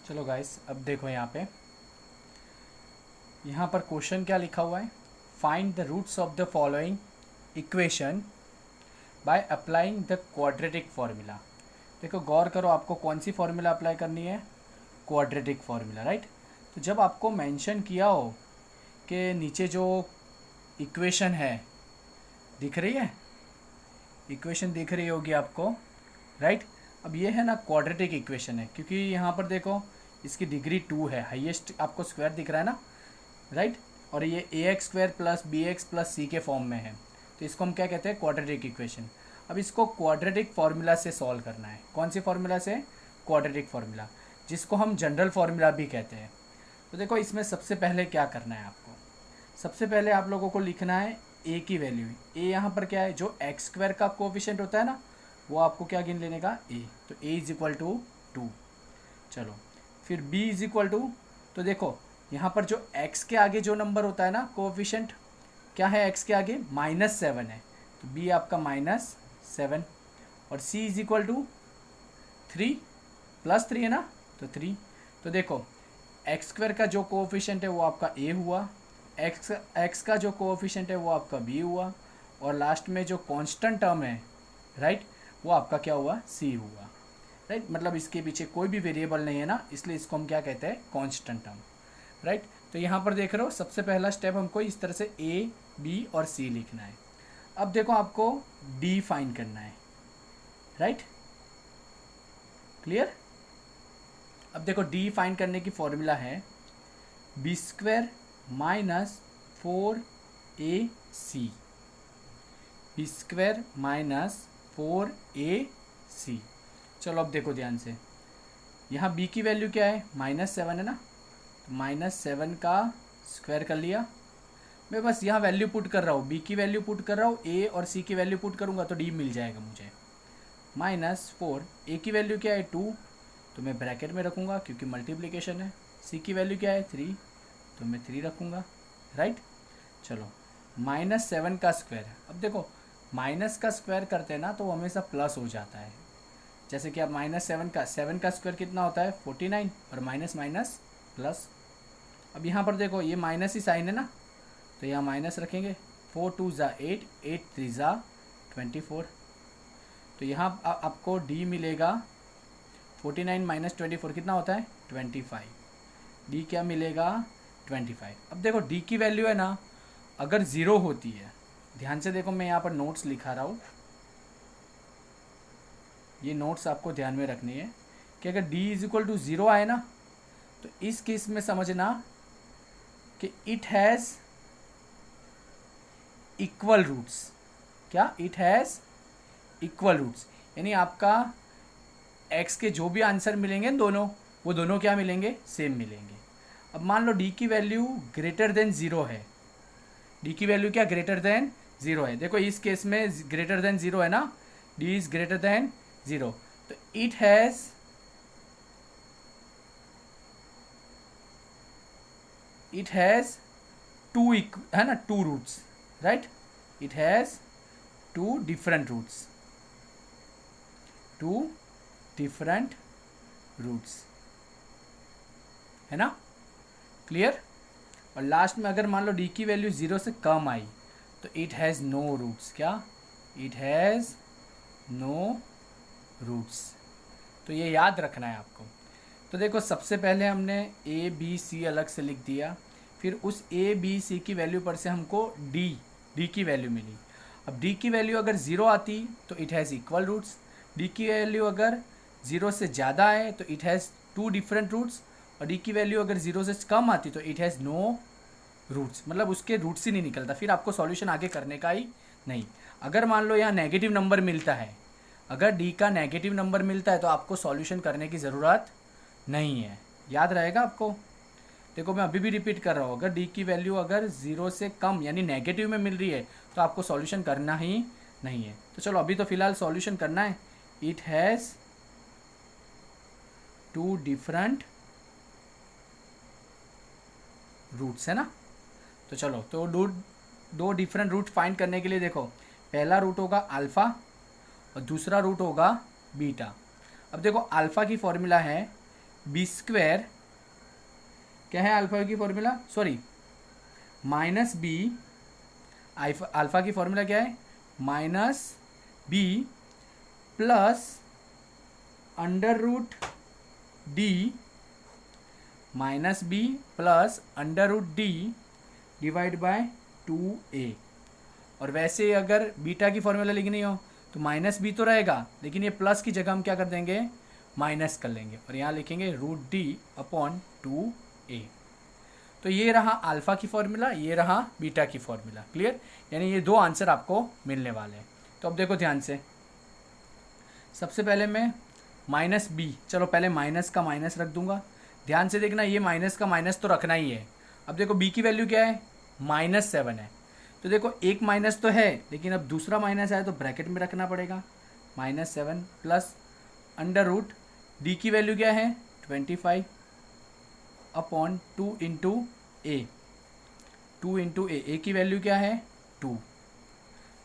चलो गाइस, अब देखो यहाँ पर क्वेश्चन क्या लिखा हुआ है। Find the roots of the following equation by applying the quadratic formula. देखो गौर करो, आपको कौन सी फार्मूला अप्लाई करनी है? Quadratic formula, right. तो जब आपको मेंशन किया हो कि नीचे जो इक्वेशन है दिख रही है, इक्वेशन दिख रही होगी आपको, राइट। अब ये है ना क्वाड्रेटिक इक्वेशन है, क्योंकि यहाँ पर देखो इसकी डिग्री 2 है, हाईएस्ट आपको स्क्वायर दिख रहा है ना, राइट। और ये ax² plus bx plus c के फॉर्म में है, तो इसको हम क्या कहते हैं? Quadratic equation. अब इसको क्वाड्रेटिक फार्मूला से सॉल्व करना है। कौन सी फार्मूला से? क्वाड्रेटिक फार्मूला, जिसको हम जनरल फार्मूला भी कहते हैं। तो देखो इसमें सबसे पहले क्या करना है आपको, सबसे पहले आप लोगों को लिखना है a की वैल्यू। a यहाँ पर क्या है? जो x² का कोफिशिएंट होता है ना, वो आपको क्या गिन लेने का? a। तो a इज इक्वल टू 2। चलो फिर b इज इक्वल टू, तो देखो यहाँ पर जो x के आगे जो नंबर होता है ना कोफिशिएंट, क्या है x के आगे? -7 है, तो b आपका -7। और c इज इक्वल टू 3, +3 है ना, तो 3। तो देखो x² का जो कोफिशिएंट है वो आपका a हुआ, x का जो कोफिशिएंट है वो आपका b हुआ, और लास्ट में जो कांस्टेंट टर्म है, राइट, वो आपका क्या हुआ? c हुआ, राइट। मतलब इसके पीछे कोई भी वेरिएबल नहीं है ना, इसलिए इसको हम क्या कहते हैं? Constant term, right. तो यहाँ पर देख रहे हो, सबसे पहला स्टेप हमको इस तरह से a, b और c लिखना है। अब देखो आपको d फाइंड करना है, राइट, क्लियर। अब देखो d फाइंड करने की फॉर्मूला है b² minus 4ac, b² minus 4ac। चलो अब देखो ध्यान से, यहाँ b की वैल्यू क्या है? -7 है ना, तो -7 का स्क्वायर कर लिया। मैं बस यहाँ वैल्यू पुट कर रहा हूँ, b की वैल्यू पुट कर रहा हूँ, a और c की वैल्यू पुट करूँगा तो d मिल जाएगा मुझे। -4, a की वैल्यू क्या है? 2, तो मैं ब्रैकेट में रखूँगा क्योंकि मल्टीप्लिकेशन है। c की वैल्यू क्या है? 3, तो मैं 3 रखूँगा, राइट। चलो -7 का स्क्वायर, अब देखो माइनस का स्क्वायर करते हैं ना तो वो हमेशा प्लस हो जाता है। जैसे कि अब -7 का स्क्वायर कितना होता है? 49, और माइनस माइनस प्लस। अब यहाँ पर देखो ये माइनस ही साइन है ना, तो यहाँ माइनस रखेंगे। 4 2 ज़ा 8, 8 3 ज़ा 24। तो यहाँ आपको d मिलेगा 49 माइनस 24 कितना होता है? 25। d क्या मिलेगा? 25। अब देखो d की वैल्यू है ना, अगर 0 होती है, ध्यान से देखो, मैं यहाँ पर नोट्स लिखा रहा हूँ, ये नोट्स आपको ध्यान में रखनी है कि अगर d इज इक्वल टू 0 आए ना, तो इस केस में समझना कि इट हैज़ इक्वल रूट्स। क्या? इट हैज़ इक्वल रूट्स, यानी आपका x के जो भी आंसर मिलेंगे दोनों, वो दोनों क्या मिलेंगे? सेम मिलेंगे। अब मान लो d की वैल्यू ग्रेटर देन 0 है, d की वैल्यू क्या? ग्रेटर देन 0 है। देखो इस केस में ग्रेटर देन 0 है ना, d इज ग्रेटर देन 0, तो इट हैज़ टू है ना, 2 roots, right. It has 2 different roots, 2 different roots, है ना, क्लियर। और लास्ट में अगर मान लो d की वैल्यू 0 से कम आई तो इट हैज़ नो रूट्स। क्या? It has no roots. तो ये याद रखना है आपको। तो देखो सबसे पहले हमने a b c अलग से लिख दिया, फिर उस a b c की वैल्यू पर से हमको d की वैल्यू मिली। अब d की वैल्यू अगर 0 आती तो it has equal roots, d की वैल्यू अगर 0 से ज़्यादा आए तो इट हैज़ 2 डिफरेंट रूट्स, और d की वैल्यू अगर 0 से कम आती तो इट हैज़ नो रूट्स, मतलब उसके रूट्स ही नहीं निकलता, फिर आपको सॉल्यूशन आगे करने का ही नहीं। अगर मान लो यहाँ नेगेटिव नंबर मिलता है, अगर d का नेगेटिव नंबर मिलता है तो आपको सॉल्यूशन करने की ज़रूरत नहीं है, याद रहेगा आपको। देखो मैं अभी भी रिपीट कर रहा हूँ, अगर d की वैल्यू अगर 0 से कम यानी नेगेटिव में मिल रही है तो आपको सॉल्यूशन करना ही नहीं है। तो चलो अभी तो फिलहाल सॉल्यूशन करना है। इट हैज़ 2 डिफरेंट रूट्स, है ना। तो चलो, तो दो डिफरेंट रूट फाइंड करने के लिए देखो, पहला रूट होगा अल्फ़ा और दूसरा रूट होगा बीटा। अब देखो अल्फ़ा की फॉर्मूला है बी स्क्वायर क्या है अल्फा की formula, sorry minus B, alpha की फॉर्मूला क्या है minus B plus under root D, minus B plus under root D divide by 2a। और वैसे अगर बीटा की फॉर्मूला लिखनी हो तो माइनस बी तो रहेगा, लेकिन ये प्लस की जगह हम क्या कर देंगे माइनस कर लेंगे और यहाँ लिखेंगे रूट डी अपॉन 2a। तो ये रहा अल्फा की फॉर्मूला, ये रहा बीटा की फॉर्मूला। क्लियर, यानी ये दो आंसर आपको मिलने वाले हैं। तो अब देखो ध्यान से, सबसे पहले मैं माइनस बी, चलो पहले माइनस का माइनस रख दूंगा। ध्यान से देखना, ये माइनस का माइनस तो रखना ही है। अब देखो बी की वैल्यू क्या है -7 है, तो देखो एक माइनस तो है, लेकिन अब दूसरा माइनस आया तो ब्रैकेट में रखना पड़ेगा। -7 प्लस अंडर रूट डी की वैल्यू क्या है 25 अपॉन 2 इंटू ए, 2 इंटू ए की वैल्यू क्या है 2।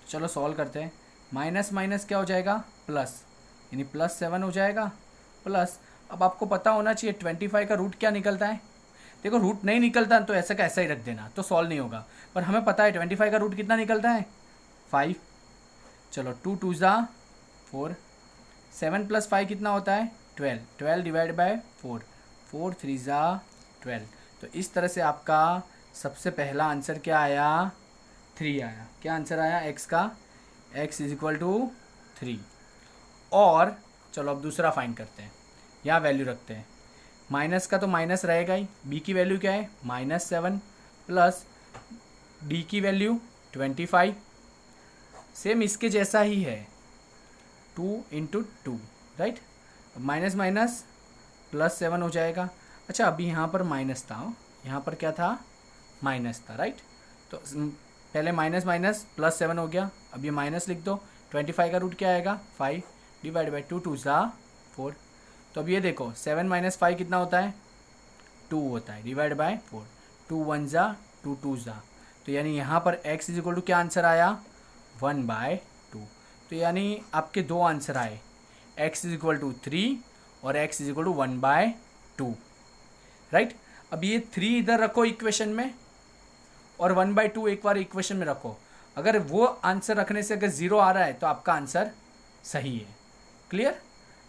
चलो सॉल्व करते हैं। माइनस माइनस क्या हो जाएगा प्लस, यानी +7 हो जाएगा प्लस। अब आपको पता होना चाहिए 25 का रूट क्या निकलता है। देखो रूट नहीं निकलता तो ऐसा का ऐसा ही रख देना, तो सॉल्व नहीं होगा। पर हमें पता है 25 का रूट कितना निकलता है 5। चलो 2 2 ज़ा 4, 7 + 5 कितना होता है 12, 12 डिवाइड बाय 4, 4 3 ज़ा 12। तो इस तरह से आपका सबसे पहला आंसर क्या आया 3 आया। क्या आंसर आया x का, x = 3। और चलो अब दूसरा फाइंड करते हैं, यहाँ वैल्यू रखते हैं। माइनस का तो माइनस रहेगा ही, b की वैल्यू क्या है -7 प्लस d की वैल्यू 25, सेम इसके जैसा ही है 2 इंटू 2, राइट। माइनस माइनस +7 हो जाएगा। अच्छा अभी यहाँ पर माइनस था, यहाँ पर क्या था माइनस था, राइट। तो पहले माइनस माइनस +7 हो गया, अब ये माइनस लिख दो। 25 का रूट क्या आएगा 5 डिवाइड बाई 2 2 ज़ा 4। तो अब ये देखो 7 - 5 कितना होता है 2 होता है, डिवाइड बाय 4, 2 1 ज़ा 2 2 ज़ा। तो यानी यहाँ पर x = क्या आंसर आया 1/2। तो यानी आपके दो आंसर आए, x = 3 और x = 1/2, राइट। अब ये 3 इधर रखो इक्वेशन में और 1/2 एक बार इक्वेशन में रखो। अगर वो आंसर रखने से अगर 0 आ रहा है तो आपका आंसर सही है। क्लियर।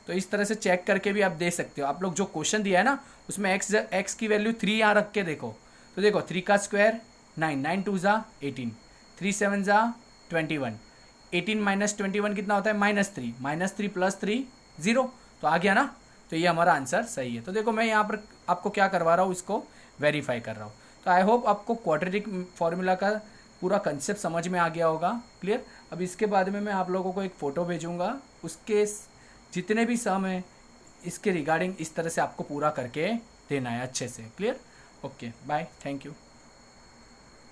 तो इस तरह से चेक करके भी आप दे सकते हो। आप लोग जो क्वेश्चन दिया है ना उसमें x की वैल्यू 3 यहाँ रख के देखो, तो देखो 3 का स्क्वायर 9, 9 2 ज़ा 18, 3 7 ज़ा 21, 18 - 21 कितना होता है -3, -3 + 3 0, तो आ गया ना। तो ये हमारा आंसर सही है। तो देखो मैं यहाँ पर आपको क्या करवा रहा हूँ, इसको वेरीफाई कर रहा हूँ। तो आई होप आपको क्वाड्रेटिक फार्मूला का पूरा कंसेप्ट समझ में आ गया होगा। क्लियर। अब इसके बाद में मैं आप लोगों को एक फ़ोटो भेजूँगा, उसके जितने भी सम है इसके रिगार्डिंग इस तरह से आपको पूरा करके देना है अच्छे से। Clear. Okay bye, thank you.